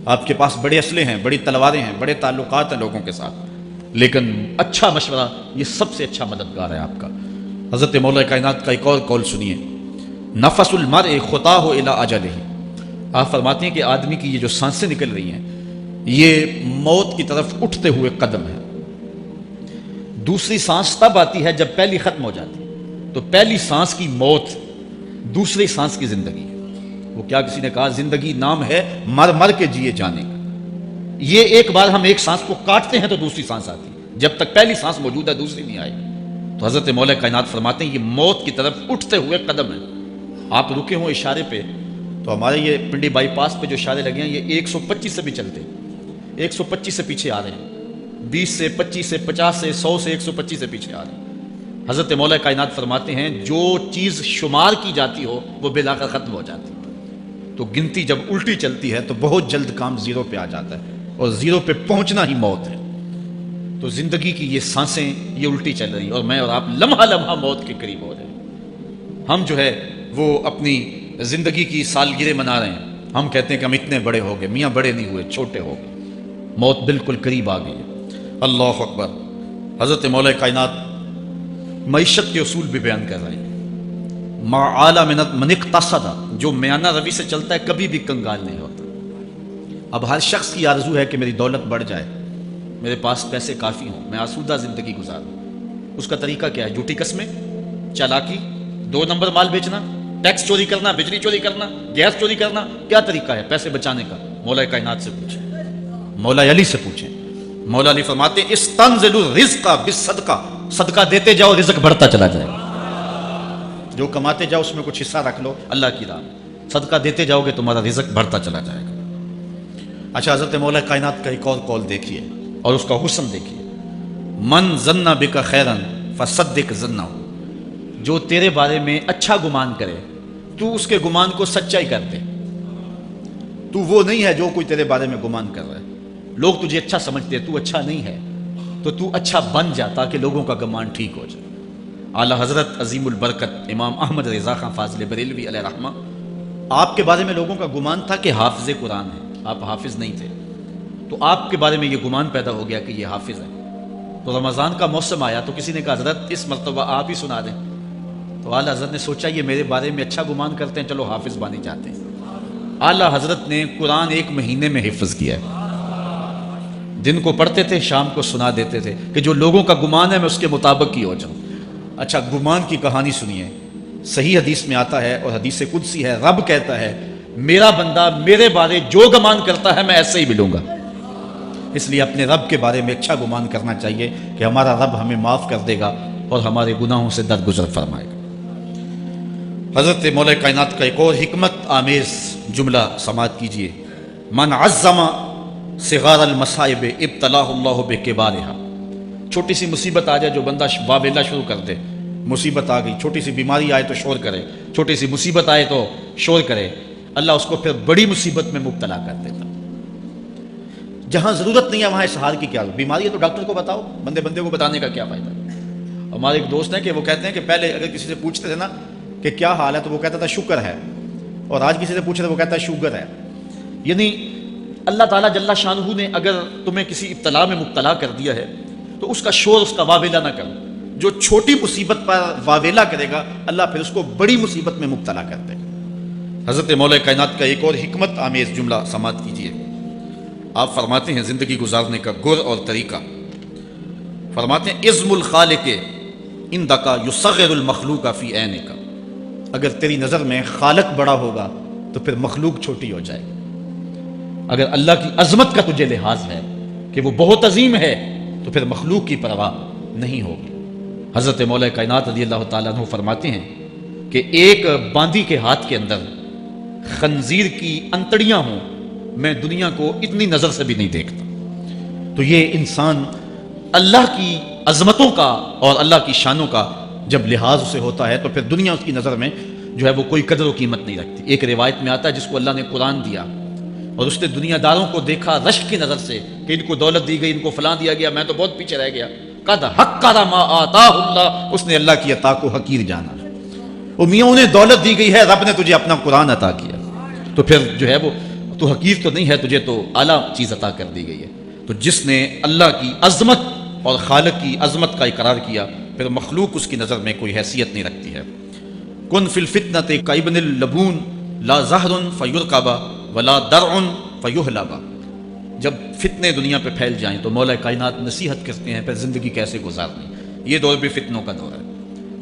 آپ کے پاس بڑے اسلحے ہیں، بڑی تلواریں ہیں، بڑے تعلقات ہیں لوگوں کے ساتھ، لیکن اچھا مشورہ یہ سب سے اچھا مددگار ہے آپ کا. حضرت مولا کائنات کا ایک اور قول سنیے، نفس المرء خطاہ الی اجلہ. آپ فرماتے ہیں کہ آدمی کی یہ جو سانسیں نکل رہی ہیں یہ موت کی طرف اٹھتے ہوئے قدم ہے. دوسری سانس تب آتی ہے جب پہلی ختم ہو جاتی ہے. تو پہلی سانس کی موت، دوسری سانس کی زندگی. وہ کیا کسی نے کہا زندگی نام ہے مر مر کے جیے جانے کا. یہ ایک بار ہم ایک سانس کو کاٹتے ہیں تو دوسری سانس آتی ہے، جب تک پہلی سانس موجود ہے دوسری نہیں آئے گی. تو حضرت مولا کائنات فرماتے ہیں یہ موت کی طرف اٹھتے ہوئے قدم ہے. آپ رکے ہوں اشارے پہ تو ہمارے یہ پنڈی بائی پاس پہ جو اشارے لگے ہیں یہ 125 سے بھی چلتے ہیں، 125 سے پیچھے آ رہے ہیں، 20 سے 25 سے 50 سے 100 سے 125 سے پیچھے آ رہے ہیں. حضرت مولا کائنات فرماتے ہیں جو چیز شمار کی جاتی ہو وہ بالآخر ختم ہو جاتی ہے. تو گنتی جب الٹی چلتی ہے تو بہت جلد کام زیرو پہ آ جاتا ہے، اور زیرو پہ پہنچنا ہی موت ہے. تو زندگی کی یہ سانسیں یہ الٹی چل رہی ہیں اور میں اور آپ لمحہ لمحہ موت کے قریب ہو رہے ہیں. ہم جو ہے وہ اپنی زندگی کی سالگرہ منا رہے ہیں. ہم کہتے ہیں کہ ہم اتنے بڑے ہو گئے، میاں بڑے نہیں ہوئے، چھوٹے ہو گئے. موت بالکل قریب آ گئی ہے. اللہ اکبر. حضرت مولا کائنات معیشت کے اصول بھی بیان کر رہے ہیں. ما اعلی من اقتصد، جو میانہ روی سے چلتا ہے کبھی بھی کنگال نہیں ہوتا. اب ہر شخص کی آرزو ہے کہ میری دولت بڑھ جائے، میرے پاس پیسے کافی ہوں، میں آسودہ زندگی گزاروں. اس کا طریقہ کیا ہے؟ جھوٹی قسمیں، چالاکی، 2 نمبر مال بیچنا، ٹیکس چوری کرنا، بجلی چوری کرنا، گیس چوری کرنا. کیا طریقہ ہے پیسے بچانے کا؟ مولا کائنات سے پوچھیں، مولا علی سے پوچھیں. مولا علی فرماتے ہیں استنزل الرزق بالصدقہ، صدقہ دیتے جاؤ رزق بڑھتا چلا جائے گا. جو کماتے جاؤ اس میں کچھ حصہ رکھ لو اللہ کی راہ میں، صدقہ دیتے جاؤ گے تمہارا رزق بڑھتا چلا جائے گا. اچھا، حضرت مولا کائنات کا ایک اور قول دیکھیے اور اس کا حسن دیکھیے. من ظن بک خیرا فصدق ظنہ، جو تیرے بارے میں اچھا گمان کرے تو اس کے گمان کو سچائی کر دے. تو وہ نہیں ہے جو کوئی تیرے بارے میں گمان کر رہا ہے. لوگ تجھے اچھا سمجھتے ہیں، تو اچھا نہیں ہے، تو اچھا بن جا تاکہ لوگوں کا گمان ٹھیک ہو جائے. اعلیٰ حضرت عظیم البرکت امام احمد رضا خان فاضل بریلوی علیہ رحمہ، آپ کے بارے میں لوگوں کا گمان تھا کہ حافظ قرآن ہے، آپ حافظ نہیں تھے، تو آپ کے بارے میں یہ گمان پیدا ہو گیا کہ یہ حافظ ہے. تو رمضان کا موسم آیا تو کسی نے کہا حضرت اس مرتبہ آپ ہی سنا دیں. تو اعلیٰ حضرت نے سوچا یہ میرے بارے میں اچھا گمان کرتے ہیں، چلو حافظ بانی چاہتے ہیں. اعلیٰ حضرت نے قرآن 1 مہینے میں حفظ کیا ہے. دن کو پڑھتے تھے، شام کو سنا دیتے تھے کہ جو لوگوں کا گمان ہے میں اس کے مطابق ہی ہو جاؤں. اچھا، گمان کی کہانی سنیے. صحیح حدیث میں آتا ہے اور حدیث قدسی ہے، رب کہتا ہے میرا بندہ میرے بارے جو گمان کرتا ہے میں ایسے ہی ملوں گا. اس لیے اپنے رب کے بارے میں اچھا گمان کرنا چاہیے کہ ہمارا رب ہمیں معاف کر دے گا اور ہمارے گناہوں سے درگزر فرمائے گا. حضرت مولا کائنات کا ایک اور حکمت آمیز جملہ سماعت کیجیے. من عظم صغار المصائب ابتلاہ اللہ بکبارہا. چھوٹی سی مصیبت آ جائے جو بندہ واویلا شروع کر دے، مصیبت آ گئی، چھوٹی سی بیماری آئے تو شور کرے، چھوٹی سی مصیبت آئے تو شور کرے، اللہ اس کو پھر بڑی مصیبت میں مبتلا کر دیتا. جہاں ضرورت نہیں ہے وہاں اظہار کی کیا؟ بیماری ہے تو ڈاکٹر کو بتاؤ، بندے کو بتانے کا کیا فائدہ؟ ہمارے ایک دوست ہیں کہ وہ کہتے ہیں کہ پہلے اگر کسی سے پوچھتے تھے نا کہ کیا حال ہے تو وہ کہتا تھا شکر ہے، اور آج کسی سے پوچھے تو وہ کہتا ہے شوگر ہے. یعنی اللہ تعالیٰ جل شانہ نے اگر تمہیں کسی ابتلا میں مبتلا کر دیا ہے تو اس کا شور، اس کا واویلا نہ کرو. جو چھوٹی مصیبت پر واویلا کرے گا اللہ پھر اس کو بڑی مصیبت میں مبتلا کر دے گا. حضرت مولا کائنات کا ایک اور حکمت آمیز جملہ سماعت کیجیے. آپ فرماتے ہیں زندگی گزارنے کا گر اور طریقہ، فرماتے ہیں عزم الخالق عندک یصغر المخلوق فی عینک. اگر تیری نظر میں خالق بڑا ہوگا تو پھر مخلوق چھوٹی ہو جائے گی. اگر اللہ کی عظمت کا تجھے لحاظ ہے کہ وہ بہت عظیم ہے تو پھر مخلوق کی پرواہ نہیں ہوگی. حضرت مولا کائنات رضی اللہ تعالیٰ عنہ فرماتے ہیں کہ ایک باندی کے ہاتھ کے اندر خنزیر کی انتڑیاں ہوں، میں دنیا کو اتنی نظر سے بھی نہیں دیکھتا. تو یہ انسان اللہ کی عظمتوں کا اور اللہ کی شانوں کا جب لحاظ اسے ہوتا ہے تو پھر دنیا اس کی نظر میں جو ہے وہ کوئی قدر و قیمت نہیں رکھتی. ایک روایت میں آتا ہے جس کو اللہ نے قرآن دیا اور اس نے دنیا داروں کو دیکھا رشک کی نظر سے کہ ان کو دولت دی گئی، ان کو فلاں دیا گیا، میں تو بہت پیچھے رہ گیا. قد حقر ما آتاہ اللہ، اس نے اللہ کی عطا کو حقیر جانا. وہ میاں انہیں دولت دی گئی ہے، رب نے تجھے اپنا قرآن عطا کیا تو پھر جو ہے وہ تو حقیر تو نہیں ہے، تجھے تو اعلیٰ چیز عطا کر دی گئی ہے. تو جس نے اللہ کی عظمت اور خالق کی عظمت کا اقرار کیا پھر مخلوق اس کی نظر میں کوئی حیثیت نہیں رکھتی ہے. کن فی الفتنۃ کابن اللبون لا زہر فیرکب ولا درع فیحلب. جب فتنے دنیا پہ پھیل جائیں تو مولا کائنات نصیحت کرتے ہیں پھر زندگی کیسے گزارنی. یہ دور بھی فتنوں کا دور ہے.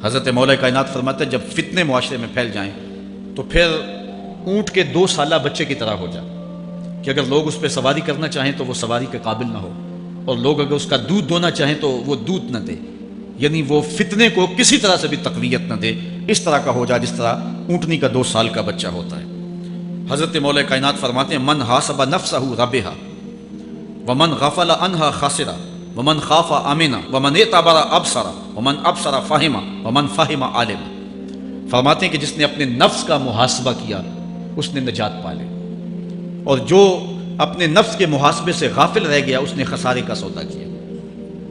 حضرت مولا کائنات فرماتے ہیں جب فتنے معاشرے میں پھیل جائیں تو پھر اونٹ کے 2 سالہ بچے کی طرح ہو جائے کہ اگر لوگ اس پہ سواری کرنا چاہیں تو وہ سواری کے قابل نہ ہو، اور لوگ اگر اس کا دودھ دونا چاہیں تو وہ دودھ نہ دے. یعنی وہ فتنے کو کسی طرح سے بھی تقویت نہ دے، اس طرح کا ہو جائے جس طرح اونٹنی کا 2 سال کا بچہ ہوتا ہے. حضرت مولا کائنات فرماتے ہیں من حاسب نفسہ ربحا ومن غفل عنہا خاسرا ومن خاف آمنا ومن اعتبر ابصر ومن ابصر فہم ومن فہم عالم. فرماتے ہیں کہ جس نے اپنے نفس کا محاسبہ کیا اس نے نجات پا لی، اور جو اپنے نفس کے محاسبے سے غافل رہ گیا اس نے خسارے کا سودا کیا.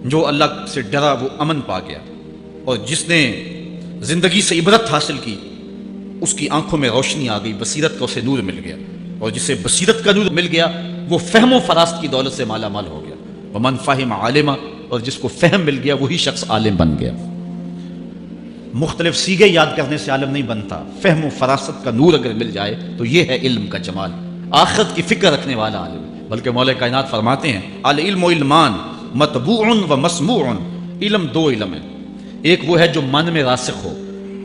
جو اللہ سے ڈرا وہ امن پا گیا، اور جس نے زندگی سے عبرت حاصل کی اس کی آنکھوں میں روشنی آ گئی، بصیرت کا اسے نور مل گیا، اور جسے بصیرت کا نور مل گیا وہ فہم و فراست کی دولت سے مالا مال ہو گیا. ومن فہم عالما، اور جس کو فہم مل گیا وہی شخص عالم بن گیا. مختلف سیغے یاد کرنے سے عالم نہیں بنتا، فہم و فراست کا نور اگر مل جائے تو یہ ہے علم کا جمال. آخرت کی فکر رکھنے والا عالم. بلکہ مولا کائنات فرماتے ہیں العلم علمان مطبوع و مسموع. علم 2 علم ہیں، ایک وہ ہے جو من میں راسخ ہو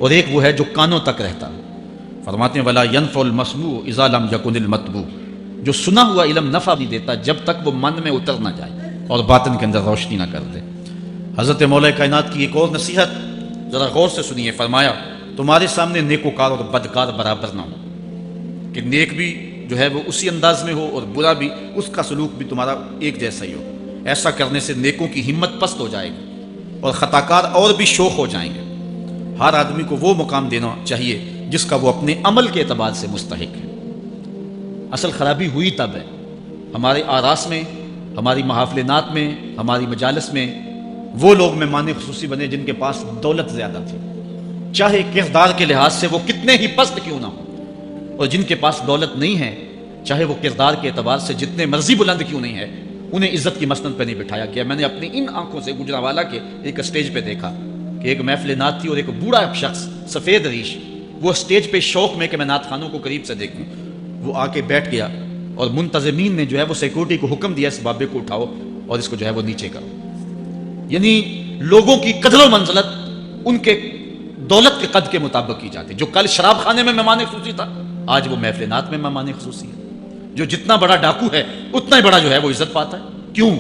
اور ایک وہ ہے جو کانوں تک رہتا ہو۔ فرماتے ہیں وَلَا يَنْفَعُ الْمَسْمُوعُ إِذَا لَمْ يَكُنِ الْمَطْبُوعُ، جو سنا ہوا علم نفع نہیں دیتا جب تک وہ من میں اتر نہ جائے اور باطن کے اندر روشنی نہ کر دے۔ حضرت مولا کائنات کی ایک اور نصیحت ذرا غور سے سنیے، فرمایا تمہارے سامنے نیکوکار اور بدکار برابر نہ ہو، کہ نیک بھی جو ہے وہ اسی انداز میں ہو اور برا بھی اس کا سلوک بھی تمہارا ایک جیسا ہی ہو۔ ایسا کرنے سے نیکوں کی ہمت پست ہو جائے گی اور خطاکار اور بھی شوخ ہو جائیں گے۔ ہر آدمی کو وہ مقام دینا چاہیے جس کا وہ اپنے عمل کے اعتبار سے مستحق ہے۔ اصل خرابی ہوئی تب ہے ہمارے آراس میں، ہماری محافلات میں، ہماری مجالس میں وہ لوگ مہمان خصوصی بنے جن کے پاس دولت زیادہ تھی، چاہے کردار کے لحاظ سے وہ کتنے ہی پست کیوں نہ ہو، اور جن کے پاس دولت نہیں ہے چاہے وہ کردار کے اعتبار سے جتنے مرضی بلند کیوں نہیں ہے، انہیں عزت کی مسند پہ نہیں بٹھایا گیا۔ میں نے اپنی ان آنکھوں سے گجرانوالہ کے ایک اسٹیج پہ دیکھا کہ ایک محفل نعت تھی اور ایک بوڑھا شخص سفید ریش، وہ اسٹیج پہ شوق میں کہ میں نعت خانوں کو قریب سے دیکھوں، وہ آ کے بیٹھ گیا اور منتظمین نے جو ہے وہ سیکورٹی کو حکم دیا اس بابے کو اٹھاؤ اور اس کو جو ہے وہ نیچے کرو۔ یعنی لوگوں کی قدر و منزلت ان کے دولت کے قد کے مطابق کی جاتی۔ جو کل شراب خانے میں مہمان خصوصی تھا آج وہ محفل نعت میں مہمان خصوصی ہے۔ جو جتنا بڑا ڈاکو ہے اتنا ہی بڑا جو ہے وہ عزت پاتا ہے۔ کیوں؟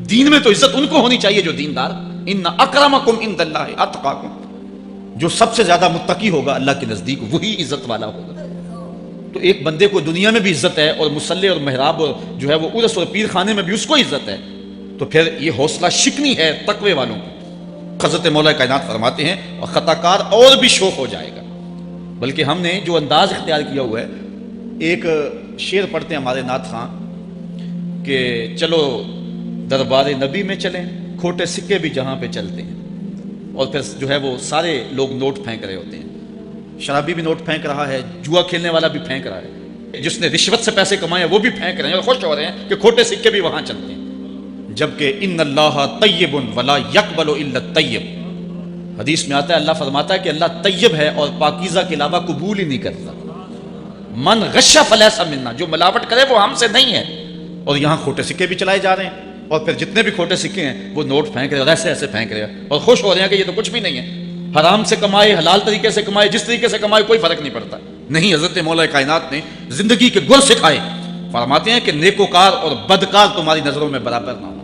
دین میں تو عزت ان کو ہونی چاہیے جو دیندار، ان اکرمکم عند اللہ اتقاکم، جو سب سے زیادہ متقی ہوگا اللہ کے نزدیک وہی عزت والا ہوگا۔ تو ایک بندے کو دنیا میں بھی عزت ہے اور مصلی اور محراب اور جو ہے وہ عرس اور پیر خانے میں بھی اس کو عزت ہے، تو پھر یہ حوصلہ شکنی ہے تقوی والوں کو۔ حضرت مولا کائنات فرماتے ہیں اور خطاکار اور بھی شوق ہو جائے گا۔ بلکہ ہم نے جو انداز اختیار کیا ہوا ہے، ایک شعر پڑھتے ہیں ہمارے نعت خان کہ چلو دربار نبی میں چلیں، کھوٹے سکے بھی جہاں پہ چلتے ہیں، اور پھر جو ہے وہ سارے لوگ نوٹ پھینک رہے ہوتے ہیں۔ شرابی بھی نوٹ پھینک رہا ہے، جوا کھیلنے والا بھی پھینک رہا ہے، جس نے رشوت سے پیسے کمائے وہ بھی پھینک رہے ہیں اور خوش ہو رہے ہیں کہ کھوٹے سکے بھی وہاں چلتے ہیں۔ جبکہ ان اللہ طیب ولا یقبل الا الطیب، حدیث میں آتا ہے اللہ فرماتا ہے کہ اللہ طیب ہے اور پاکیزہ کے علاوہ قبول ہی نہیں کرتا۔ من غش فلیس منا، جو ملاوٹ کرے وہ ہم سے نہیں ہے۔ اور یہاں کھوٹے سکے بھی چلائے جا رہے ہیں اور پھر جتنے بھی کھوٹے سکے ہیں وہ نوٹ پھینک رہے اور ایسے ایسے پھینک رہے ہیں اور خوش ہو رہے ہیں کہ یہ تو کچھ بھی نہیں ہے، حرام سے کمائے حلال طریقے سے کمائے جس طریقے سے کمائے کوئی فرق نہیں پڑتا۔ نہیں، حضرت مولا کائنات نے زندگی کے گر سکھائے، فرماتے ہیں کہ نیکوکار اور بدکار تمہاری نظروں میں برابر نہ ہو۔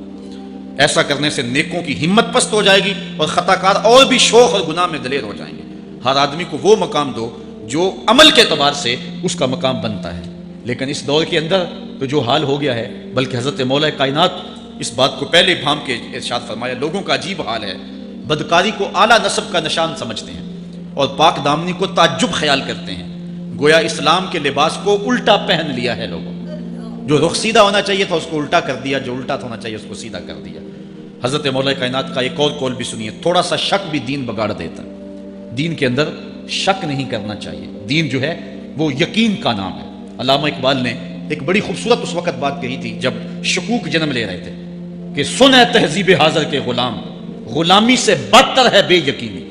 ایسا کرنے سے نیکوں کی ہمت پست ہو جائے گی اور خطاکار اور بھی شوق اور گناہ میں دلیر ہو جائیں گے۔ ہر آدمی کو وہ مقام دو جو عمل کے اعتبار سے اس کا مقام بنتا ہے۔ لیکن اس دور کے اندر تو جو حال ہو گیا ہے، بلکہ حضرت مولا کائنات اس بات کو پہلے بھام کے ارشاد فرمایا، لوگوں کا عجیب حال ہے، بدکاری کو اعلیٰ نسب کا نشان سمجھتے ہیں اور پاک دامنی کو تعجب خیال کرتے ہیں، گویا اسلام کے لباس کو الٹا پہن لیا ہے لوگوں۔ جو رخ سیدھا ہونا چاہیے تھا اس کو الٹا کر دیا، جو الٹا ہونا چاہیے اس کو سیدھا کر دیا۔ حضرت مولا کائنات کا ایک اور قول بھی سنیے، تھوڑا سا شک بھی دین بگاڑ دیتا ہے۔ دین کے اندر شک نہیں کرنا چاہیے، دین جو ہے وہ یقین کا نام ہے۔ علامہ اقبال نے ایک بڑی خوبصورت اس وقت بات کہی تھی جب شکوک جنم لے رہے تھے کہ سن ہے تہذیب حاضر کے غلام، غلامی سے بدتر ہے بے یقینی،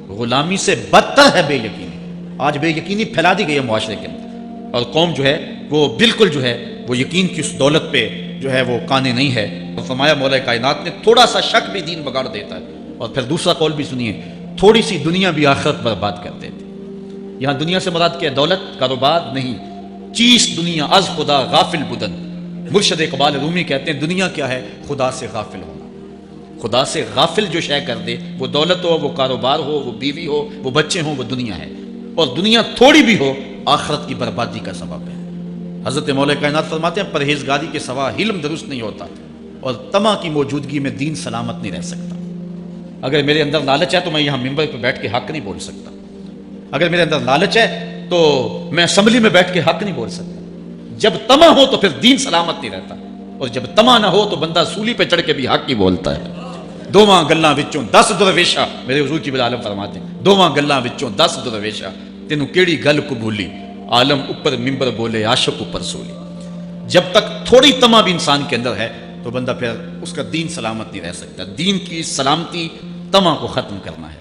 غلامی سے بدتر ہے بے یقینی۔ آج بے یقینی پھیلا دی گئی ہے معاشرے کے اندر اور قوم جو ہے وہ بالکل جو ہے وہ یقین کی اس دولت پہ جو ہے وہ قانے نہیں ہے۔ اور فرمایا مولا کائنات نے تھوڑا سا شک بھی دین بگاڑ دیتا ہے۔ اور پھر دوسرا قول بھی سنیے، تھوڑی سی دنیا بھی آخرت برباد کر دیتی۔ یہاں دنیا سے مراد کیا؟ دولت، کاروبار نہیں، چیز دنیا از خدا غافل بدن۔ مرشد اقبال رومی کہتے ہیں دنیا کیا ہے؟ خدا سے غافل ہونا۔ خدا سے غافل جو شے کر دے، وہ دولت ہو، وہ کاروبار ہو، وہ بیوی ہو، وہ بچے ہوں، وہ دنیا ہے۔ اور دنیا تھوڑی بھی ہو آخرت کی بربادی کا سبب ہے۔ حضرت مولا کائنات فرماتے ہیں پرہیزگاری کے سوا علم درست نہیں ہوتا اور طمع کی موجودگی میں دین سلامت نہیں رہ سکتا۔ اگر میرے اندر لالچ ہے تو میں یہاں ممبر پہ بیٹھ کے حق نہیں بول سکتا، اگر میرے اندر لالچ ہے تو میں اسمبلی میں بیٹھ کے حق نہیں بول سکتا۔ جب طمع ہو تو پھر دین سلامت نہیں رہتا، اور جب طمع نہ ہو تو بندہ سولی پہ چڑھ کے بھی حق ہی بولتا ہے۔ دوواں گلاں وچوں 10 درویشہ، میرے حضور کی عالم فرماتے ہیں دوواں گلاں وچوں 10 درویشہ، تینوں کیڑی گل قبولی، عالم اوپر ممبر بولے عاشق اوپر سولی۔ جب تک تھوڑی طمع بھی انسان کے اندر ہے تو بندہ پھر اس کا دین سلامت نہیں رہ سکتا۔ دین کی سلامتی طمع کو ختم کرنا ہے۔